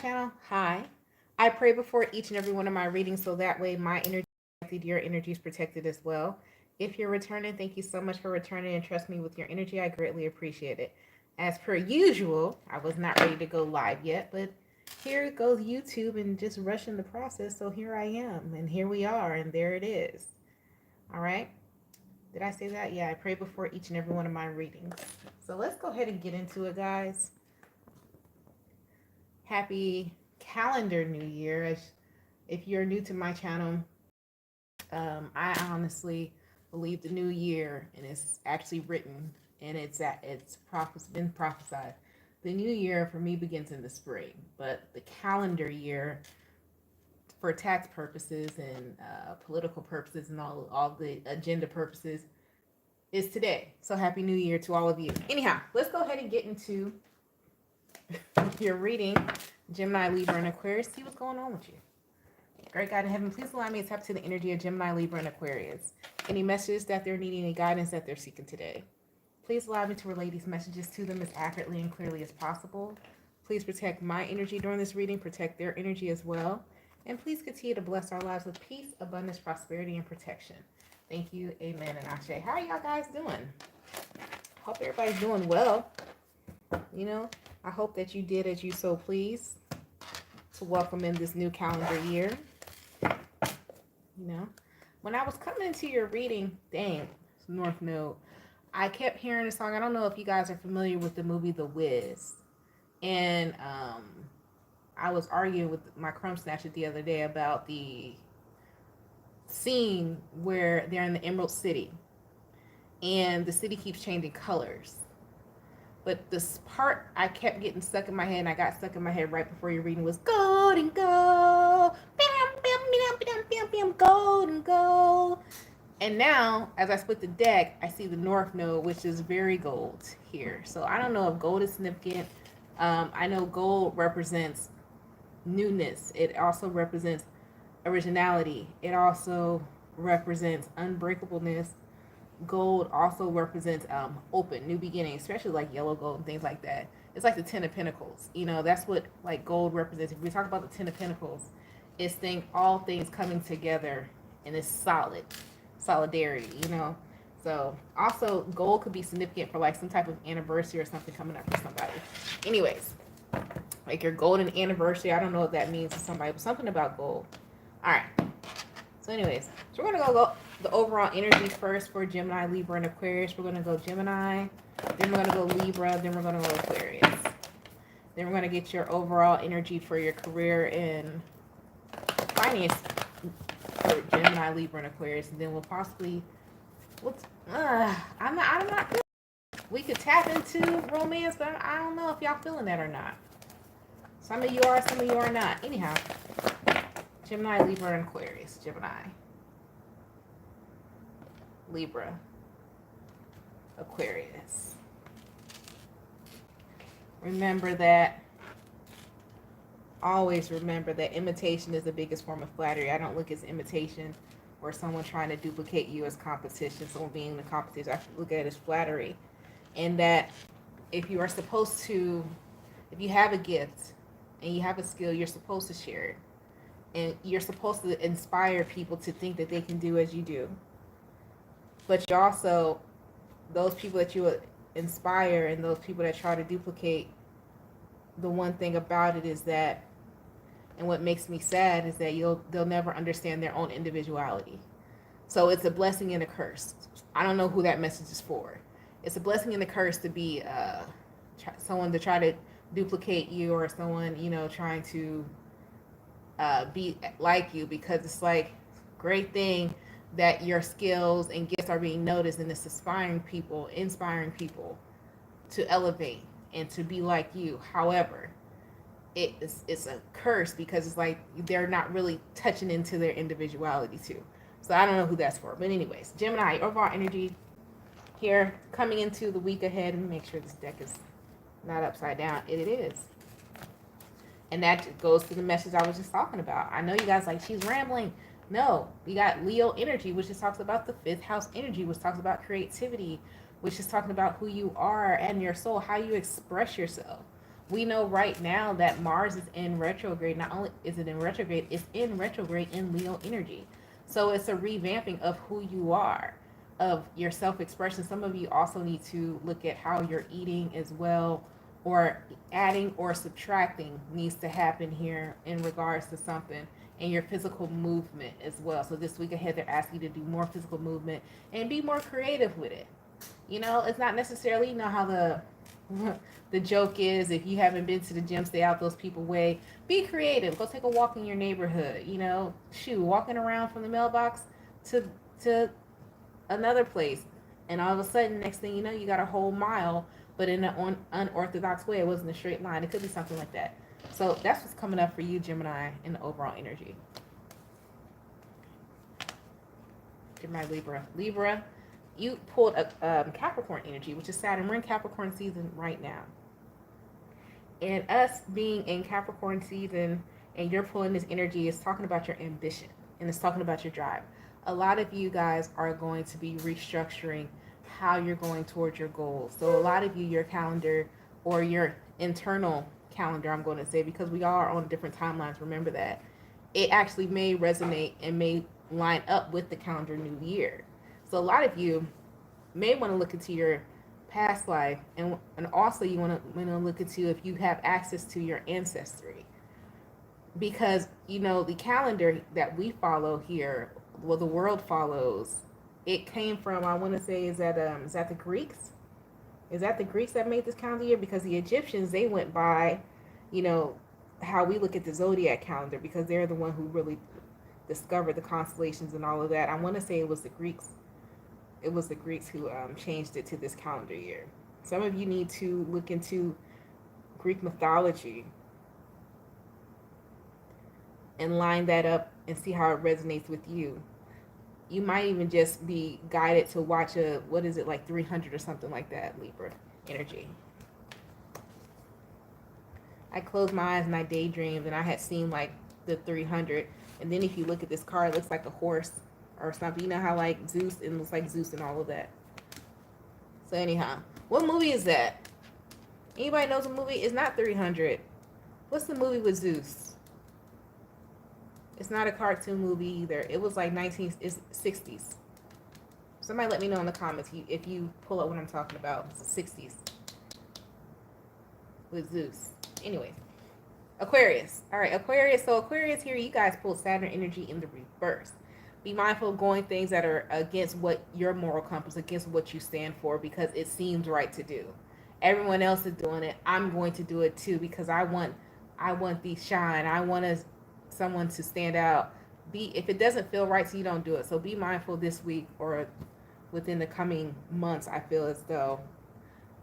channel, hi. I pray before each and every one of my readings so that way my energy is protected, your energy is protected as well. If you're returning, thank you so much for returning and trust me with your energy. I greatly appreciate it. As per usual, I was not ready to go live yet, but here goes YouTube and just rushing the process. So here I am, and here we are, and there it is. All right. Did I say that? Yeah, I pray before each and every one of my readings. So let's go ahead and get into it, guys. Happy calendar new year. If you're new to my channel, I honestly believe the new year, and it's actually written, and it's been prophesied. The new year for me begins in the spring, but the calendar year for tax purposes and political purposes and all the agenda purposes is today. So happy new year to all of you. Anyhow, let's go ahead and get into your reading. Gemini, Libra, and Aquarius. See what's going on with you. Great God in heaven, please allow me to tap to the energy of Gemini, Libra, and Aquarius. Any messages that they're needing, any guidance that they're seeking today. Please allow me to relay these messages to them as accurately and clearly as possible. Please protect my energy during this reading, protect their energy as well. And please continue to bless our lives with peace, abundance, prosperity, and protection. Thank you, amen, and ashe. How are y'all guys doing? Hope everybody's doing well. You know, I hope that you did as you so please to welcome in this new calendar year. You know, when I was coming into your reading, dang, North Node, I kept hearing a song. I don't know if you guys are familiar with the movie The Wiz. And I was arguing with my crumb snatcher the other day about the scene where they're in the Emerald City and the city keeps changing colors. But this part I kept getting stuck in my head, and I got stuck in my head right before your reading was gold and gold, gold and gold. And now, as I split the deck, I see the North Node, which is very gold here. So I don't know if gold is significant. I know gold represents newness. It also represents originality. It also represents unbreakableness. Gold also represents open, new beginning, especially like yellow gold and things like that. It's like the Ten of Pentacles. You know, that's what like gold represents. If we talk about the Ten of Pentacles, it's all things coming together and it's solidarity, you know. So also gold could be significant for like some type of anniversary or something coming up for somebody. Anyways, like your golden anniversary, I don't know what that means to somebody, but something about gold. All right. So anyways, so we're going to go the overall energy first for Gemini, Libra, and Aquarius. We're going to go Gemini, then we're going to go Libra, then we're going to go Aquarius. Then we're going to get your overall energy for your career and finance for Gemini, Libra, and Aquarius. And then we'll possibly, I'm not feeling. We could tap into romance, but I don't know if y'all feeling that or not. Some of you are, some of you are not. Anyhow, Gemini, Libra, and Aquarius. Gemini, Libra, Aquarius. Always remember that imitation is the biggest form of flattery. I don't look at imitation or someone trying to duplicate you as competition, someone being in the competition. I look at it as flattery. And that if you have a gift and you have a skill, you're supposed to share it. And you're supposed to inspire people to think that they can do as you do. But you also, those people that you inspire and those people that try to duplicate, the one thing about it is that, and what makes me sad is that they'll never understand their own individuality. So it's a blessing and a curse. I don't know who that message is for. It's a blessing and a curse to be someone to try to duplicate you, or someone, you know, trying to be like you, because it's like great thing that your skills and gifts are being noticed, and it's inspiring people to elevate and to be like you. However, it's a curse because it's like they're not really touching into their individuality too. So I don't know who that's for. But anyways, Gemini, overall energy here coming into the week ahead. And make sure this deck is not upside down. It is. And that goes to the message I was just talking about. I know you guys like, she's rambling. No, we got Leo energy, which just talks about the fifth house energy, which talks about creativity, which is talking about who you are and your soul, how you express yourself. we know right now that Mars is in retrograde. Not only is it in retrograde, it's in retrograde in Leo energy. So it's a revamping of who you are, of your self expression. Some of you also need to look at how you're eating as well, or adding or subtracting needs to happen here in regards to something, and your physical movement as well. So this week ahead, they're asking you to do more physical movement and be more creative with it. You know, it's not necessarily, you know how the joke is, if you haven't been to the gym, stay out those people way. Be creative. Go take a walk in your neighborhood. You know, shoot, walking around from the mailbox to another place, and all of a sudden, next thing you know, you got a whole mile, but in an unorthodox way. It wasn't a straight line. It could be something like that. So that's what's coming up for you, Gemini, in the overall energy. Gemini, Libra, you pulled a Capricorn energy, which is Saturn. We're in Capricorn season right now. And us being in Capricorn season and you're pulling this energy is talking about your ambition, and it's talking about your drive. A lot of you guys are going to be restructuring how you're going towards your goals. So a lot of you, your calendar or your internal calendar, I'm going to say, because we all are on different timelines, remember that, it actually may resonate and may line up with the calendar new year. So a lot of you may want to look into your past life, and also you want to look into if you have access to your ancestry, because you know the calendar that we follow here, well, the world follows, it came from, I want to say, is that the Greeks? Is that the Greeks that made this calendar year? Because the Egyptians, they went by, you know, how we look at the zodiac calendar, because they're the one who really discovered the constellations and all of that. I want to say it was the Greeks. It was the Greeks who changed it to this calendar year. Some of you need to look into Greek mythology and line that up and see how it resonates with you. You might even just be guided to watch a, what is it, like 300 or something like that, Libra energy. I closed my eyes and I daydreamed, and I had seen like the 300. And then if you look at this card, it looks like a horse or something. You know how like Zeus, it looks like Zeus and all of that. So anyhow, what movie is that? Anybody knows a movie? It's not 300. What's the movie with Zeus? It's not a cartoon movie either. It was like 1960s. Somebody let me know in the comments if you pull up what I'm talking about. It's the 60s with Zeus. Anyways, Aquarius. All right, Aquarius. So Aquarius here, you guys pulled Saturn energy in the reverse. Be mindful of going things that are against what your moral compass, against what you stand for, because it seems right to do. Everyone else is doing it. I'm going to do it too, because I want the shine. I want someone to stand out. If it doesn't feel right to you, don't do it. So be mindful this week or within the coming months. I feel as though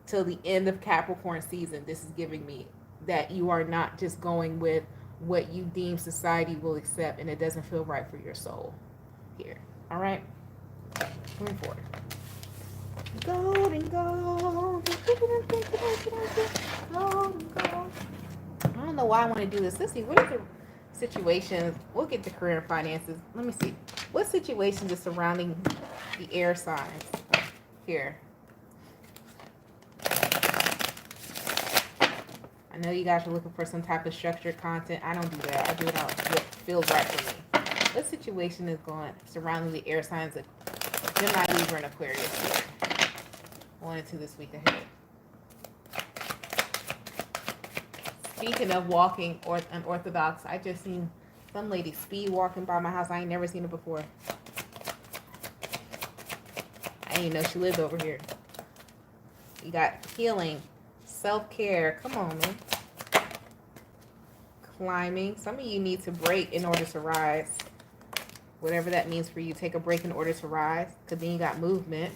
till the end of Capricorn season, this is giving me that you are not just going with what you deem society will accept, and it doesn't feel right for your soul here. All right, moving forward. Golden gold. I don't know why I want to do this. Let's see, what is the situations? We'll get to career and finances. Let me see. What situations are surrounding the air signs here? I know you guys are looking for some type of structured content. I don't do that. I do it on what feels right for me. What situation is going surrounding the air signs of Gemini, Libra, and Aquarius here? 1 and 2 this week ahead. Speaking of walking or unorthodox, I just seen some lady speed walking by my house. I ain't never seen her before. I didn't know she lived over here. You got healing, self-care. Come on, man. Climbing. Some of you need to break in order to rise. Whatever that means for you. Take a break in order to rise. Because then you got movement.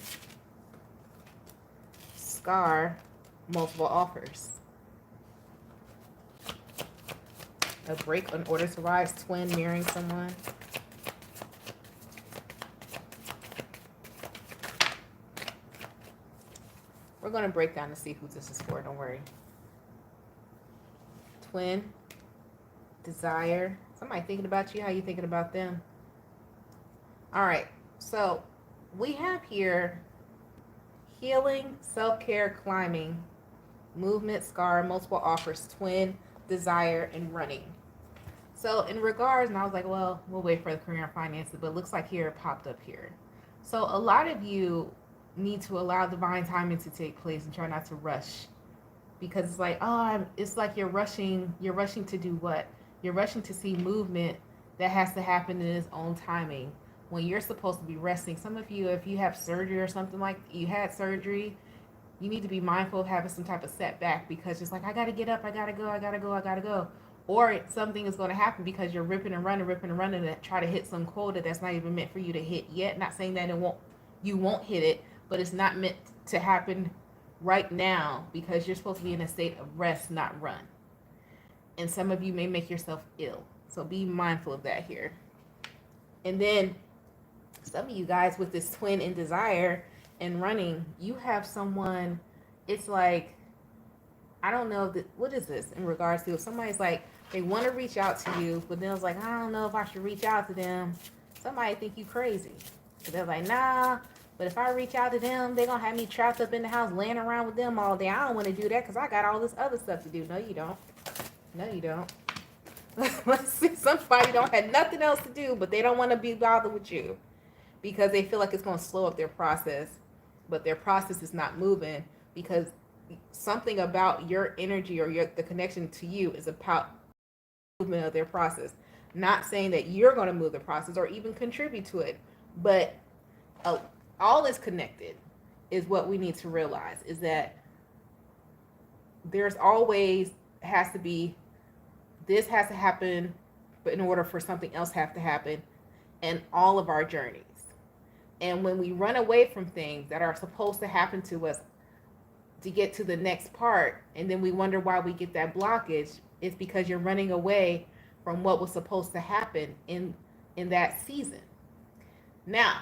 Scar. Multiple offers. A break in order to rise. Twin mirroring someone. We're going to break down to see who this is for. Don't worry. Twin. Desire. Somebody thinking about you. How you thinking about them? All right. So we have here healing, self-care, climbing, movement, scar, multiple offers, twin, desire, and running. So in regards, and I was like, well, we'll wait for the career and finances, but it looks like here it popped up here. So a lot of you need to allow divine timing to take place and try not to rush, because it's like, it's like you're rushing. You're rushing to do what? You're rushing to see movement that has to happen in its own timing when you're supposed to be resting. Some of you, if you have surgery or something, like you had surgery, you need to be mindful of having some type of setback, because it's like, I got to get up, I got to go, I got to go, I got to go. Or something is going to happen because you're ripping and running to try to hit some quota that's not even meant for you to hit yet. Not saying that you won't hit it, but it's not meant to happen right now, because you're supposed to be in a state of rest, not run. And some of you may make yourself ill. So be mindful of that here. And then some of you guys with this twin in desire and running, you have someone, it's like, I don't know, what is this in regards to if somebody's like, they want to reach out to you, but then it's like, I don't know if I should reach out to them. Somebody think you crazy. So they're like, nah, but if I reach out to them, they're going to have me trapped up in the house, laying around with them all day. I don't want to do that because I got all this other stuff to do. No, you don't. No, you don't. Let's see, somebody don't have nothing else to do, but they don't want to be bothered with you because they feel like it's going to slow up their process, but their process is not moving because something about your energy or the connection to you is about movement of their process. Not saying that you're going to move the process or even contribute to it, but all is connected is what we need to realize, is that there's always has to be, this has to happen, but in order for something else have to happen in all of our journeys. And when we run away from things that are supposed to happen to us to get to the next part, and then we wonder why we get that blockage, it's because you're running away from what was supposed to happen in that season. Now,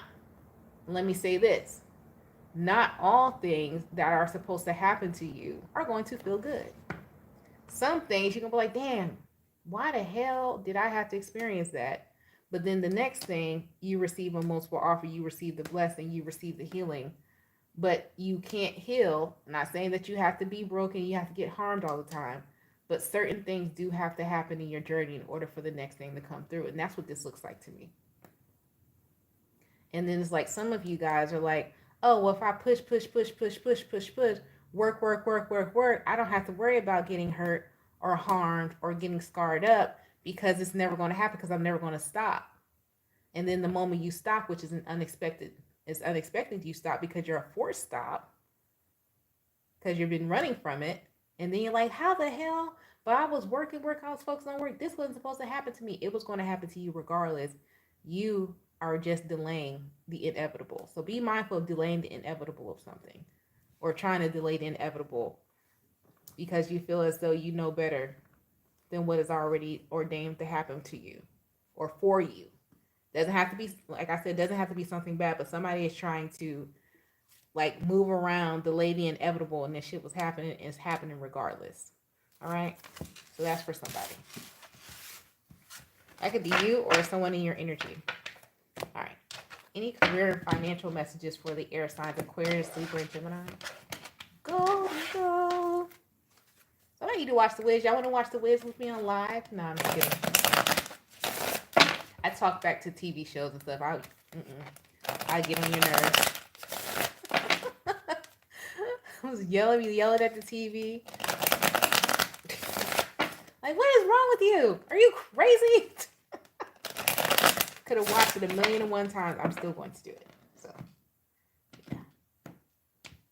let me say this. Not all things that are supposed to happen to you are going to feel good. Some things you're going to be like, damn, why the hell did I have to experience that? But then the next thing, you receive a multiple offer, you receive the blessing, you receive the healing. But you can't heal. I'm not saying that you have to be broken, you have to get harmed all the time. But certain things do have to happen in your journey in order for the next thing to come through. And that's what this looks like to me. And then it's like some of you guys are like, oh, well, if I push, work, I don't have to worry about getting hurt or harmed or getting scarred up because it's never going to happen because I'm never going to stop. And then the moment you stop, which is it's unexpected you stop because you're a forced stop because you've been running from it. And then you're like, how the hell? But I was working, I was focused on work. This wasn't supposed to happen to me. It was going to happen to you regardless. You are just delaying the inevitable. So be mindful of delaying the inevitable of something, or trying to delay the inevitable because you feel as though you know better than what is already ordained to happen to you or for you. Doesn't have to be, like I said, doesn't have to be something bad, but somebody is trying to like move around, delay the inevitable, and this shit was happening, and it's happening regardless. All right? So that's for somebody. That could be you or someone in your energy. All right. Any career and financial messages for the air signs, Aquarius, Libra, and Gemini? Go. So I need to watch The Wiz. Y'all want to watch The Wiz with me on live? No, I'm just kidding. I talk back to TV shows and stuff. I get on your nerves. I was yelling at the TV. Like, what is wrong with you? Are you crazy? Could have watched it 1,000,001 times. I'm still going to do it. So, yeah.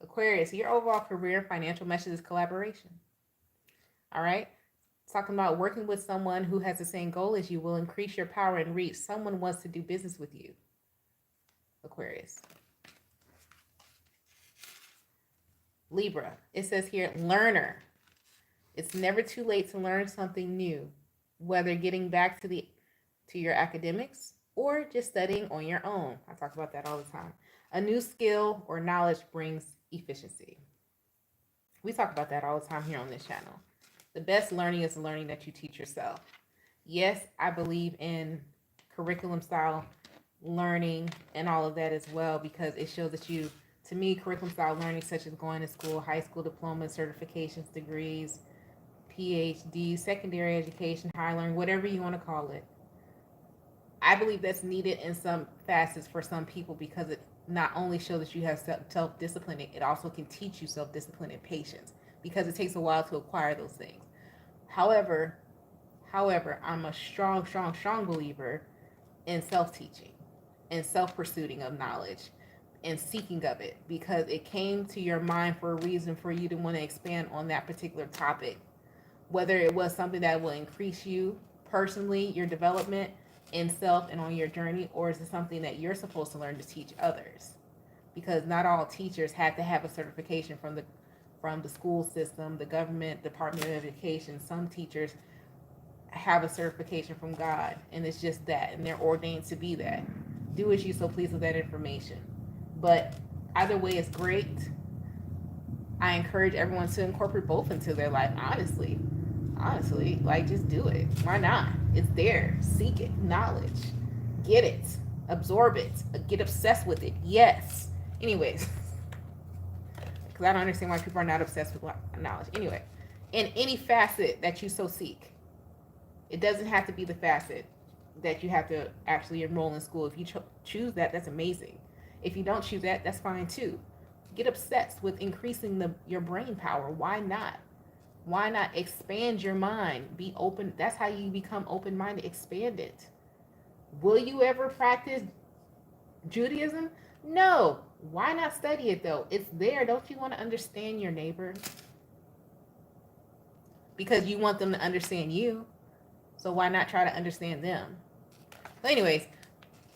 Aquarius, your overall career and financial message is collaboration. All right? Talking about working with someone who has the same goal as you will increase your power and reach. Someone wants to do business with you. Aquarius. Libra. It says here, learner. It's never too late to learn something new, whether getting back to your academics or just studying on your own. I talk about that all the time. A new skill or knowledge brings efficiency. We talk about that all the time here on this channel. The best learning is the learning that you teach yourself. Yes, I believe in curriculum style learning and all of that as well, because it shows that you To me, curriculum style learning, such as going to school, high school diplomas, certifications, degrees, PhD, secondary education, higher learning, whatever you want to call it. I believe that's needed in some facets for some people because it not only shows that you have self-discipline, it also can teach you self-discipline and patience because it takes a while to acquire those things. However, I'm a strong believer in self-teaching and self-pursuing of knowledge and seeking of it because it came to your mind for a reason for you to want to expand on that particular topic. Whether it was something that will increase you personally, your development in self and on your journey, or is it something that you're supposed to learn to teach others? Because not all teachers have to have a certification from the school system, the government, Department of Education. Some teachers have a certification from God, and it's just that, and they're ordained to be that. Do as you so please with that information. But either way is great. I encourage everyone to incorporate both into their life, honestly, like just do it. Why not? It's there. Seek it. Knowledge. Get it. Absorb it. Get obsessed with it. Yes. Anyways, because I don't understand why people are not obsessed with knowledge. Anyway, in any facet that you so seek, it doesn't have to be the facet that you have to actually enroll in school. If you choose that, that's amazing. If you don't choose that, that's fine too. Get obsessed with increasing your brain power. Why not? Why not expand your mind? Be open. That's how you become open-minded. Expand it. Will you ever practice Judaism? No. Why not study it though? It's there. Don't you want to understand your neighbor? Because you want them to understand you. So why not try to understand them? So anyways,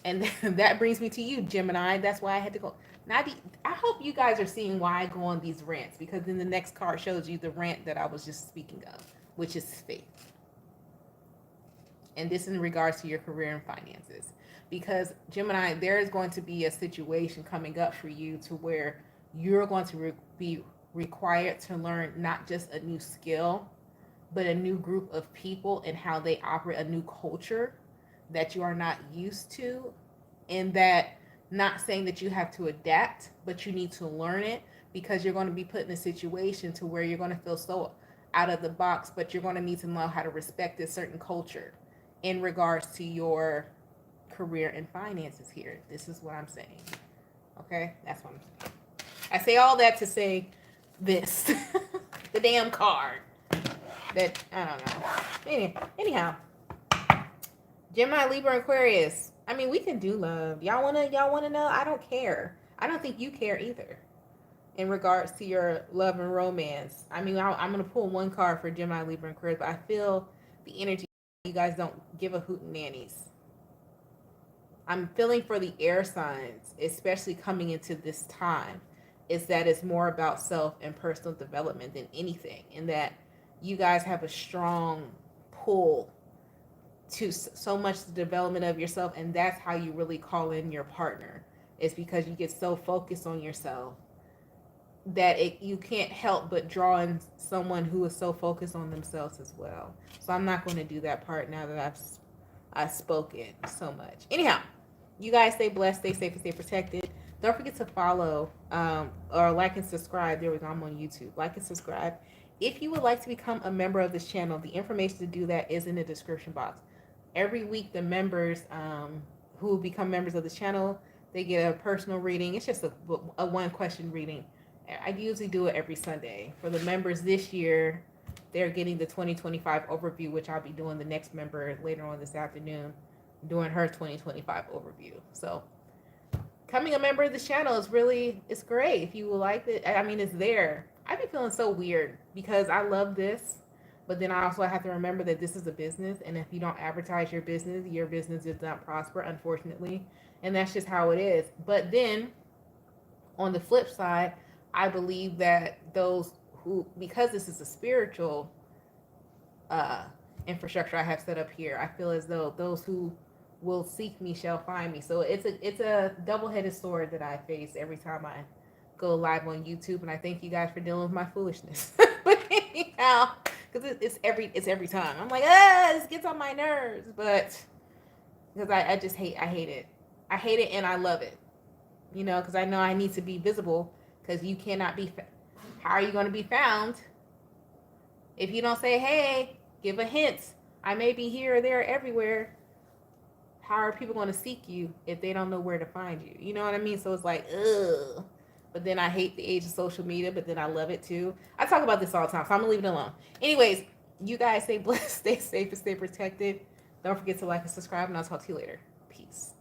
and that brings me to you, Gemini. That's why I had to go. Now, I hope you guys are seeing why I go on these rants, because then the next card shows you the rant that I was just speaking of, which is faith. And this in regards to your career and finances. Because Gemini, there is going to be a situation coming up for you to where you're going to be required to learn not just a new skill, but a new group of people and how they operate, a new culture that you are not used to, and that not saying that you have to adapt, but you need to learn it because you're going to be put in a situation to where you're going to feel so out of the box, but you're going to need to know how to respect a certain culture in regards to your career and finances here. This is what I'm saying. Okay? That's what I'm saying. I say all that to say this. The damn card. That, I don't know. Anyhow. Gemini, Libra, Aquarius. I mean, we can do love. Y'all wanna know? I don't care. I don't think you care either in regards to your love and romance. I mean, I'm gonna pull one card for Gemini, Libra, and Aquarius, but I feel the energy. You guys don't give a hoot nannies. I'm feeling for the air signs, especially coming into this time, is that it's more about self and personal development than anything, and that you guys have a strong pull to so much the development of yourself, and that's how you really call in your partner. It's because you get so focused on yourself that you can't help but draw in someone who is so focused on themselves as well. So I'm not going to do that part now that I've spoken so much. Anyhow, you guys stay blessed, stay safe, and stay protected. Don't forget to follow or like and subscribe. There we go. I'm on YouTube. Like and subscribe. If you would like to become a member of this channel, the information to do that is in the description box. Every week, the members who become members of the channel, they get a personal reading. It's just a one-question reading. I usually do it every Sunday. For the members this year, they're getting the 2025 overview, which I'll be doing the next member later on this afternoon, doing her 2025 overview. So becoming a member of this channel is it's great. If you like it, I mean, it's there. I've been feeling so weird because I love this. But then I also have to remember that this is a business, and if you don't advertise your business does not prosper, unfortunately. And that's just how it is. But then, on the flip side, I believe that those who, because this is a spiritual infrastructure I have set up here, I feel as though those who will seek me shall find me. So it's a double-headed sword that I face every time I go live on YouTube, and I thank you guys for dealing with my foolishness. But anyhow, because it's every time I'm like, this gets on my nerves, but because I hate it and I love it. you know, because I know I need to be visible, because you cannot be, how are you going to be found if you don't say, hey, give a hint, I may be here or there, everywhere. How are people going to seek you if they don't know where to find you? You know what I mean? So it's like, ugh. But then I hate the age of social media, but then I love it too. I talk about this all the time, so I'm gonna leave it alone. Anyways, you guys stay blessed, stay safe, and stay protected. Don't forget to like and subscribe, and I'll talk to you later. Peace.